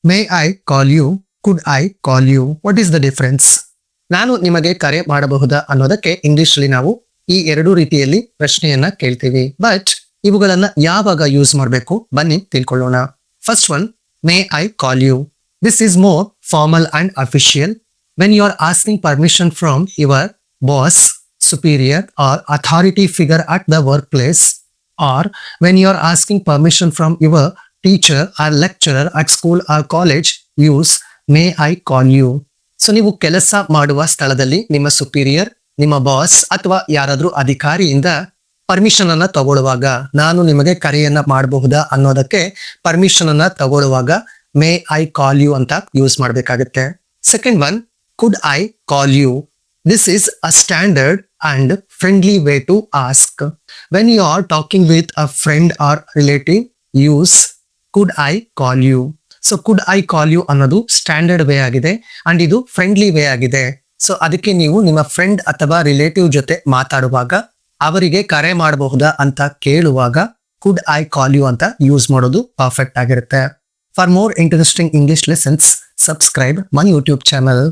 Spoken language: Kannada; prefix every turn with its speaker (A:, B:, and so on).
A: May I call you, could I call you, what is the difference? ನಾನು ನಿಮಗೆ ಕರೆ ಮಾಡಬಹುದಾ ಅನ್ನೋದಕ್ಕೆ ಇಂಗ್ಲಿಷ್ ಅಲ್ಲಿ ನಾವು ಈ ಎರಡು ರೀತಿಯಲ್ಲಿ ಪ್ರಶ್ನೆಯನ್ನ ಕೇಳ್ತೀವಿ. ಬಟ್ ಇವುಗಳನ್ನ ಯಾವಾಗ ಯೂಸ್ ಮಾಡಬೇಕು ಬನ್ನಿ ತಿಳ್ಕೊಳ್ಳೋಣ. First one, may I call you. This is more formal and official. When you are asking permission from your boss, superior or authority figure at the workplace, or when you are asking permission from your teacher or lecturer at school or college, use may I call you. So ನೀವು ಕೆಲಸ ಮಾಡುವ ಸ್ಥಳದಲ್ಲಿ ನಿಮ್ಮ ಸುಪೀರಿಯರ್, ನಿಮ್ಮ ಬಾಸ್ ಅಥವಾ ಯಾರಾದ್ರೂ ಅಧಿಕಾರಿಯಿಂದ ಪರ್ಮಿಷನ್ ಅನ್ನ ತಗೊಳ್ಳುವಾಗ, ನಾನು ನಿಮಗೆ ಕರೆಯನ್ನ ಮಾಡಬಹುದಾ ಅನ್ನೋದಕ್ಕೆ ಪರ್ಮಿಷನ್ ಅನ್ನ ತಗೊಳ್ಳುವಾಗ ಮೇ ಐ ಕಾಲ್ ಯು ಅಂತ ಯೂಸ್ ಮಾಡಬೇಕಾಗುತ್ತೆ. Second one, could I call you. This is a standard and friendly way to ask. When you are talking with a friend or relative, use could I call you. So could I call you ಅನ್ನೋದು ಸ್ಟ್ಯಾಂಡರ್ಡ್ ವೇ ಆಗಿದೆ ಅಂಡ್ ಇದು ಫ್ರೆಂಡ್ಲಿ ವೇ ಆಗಿದೆ. ಸೊ ಅದಕ್ಕೆ ನೀವು ನಿಮ್ಮ ಫ್ರೆಂಡ್ ಅಥವಾ ರಿಲೇಟಿವ್ ಜೊತೆ ಮಾತಾಡುವಾಗ, ಅವರಿಗೆ ಕರೆ ಮಾಡಬಹುದಾ ಅಂತ ಕೇಳುವಾಗ ಕುಡ್ ಐ ಕಾಲ್ ಯು ಅಂತ ಯೂಸ್ ಮಾಡೋದು ಪರ್ಫೆಕ್ಟ್ ಆಗಿರುತ್ತೆ. For more interesting English lessons, subscribe my YouTube channel.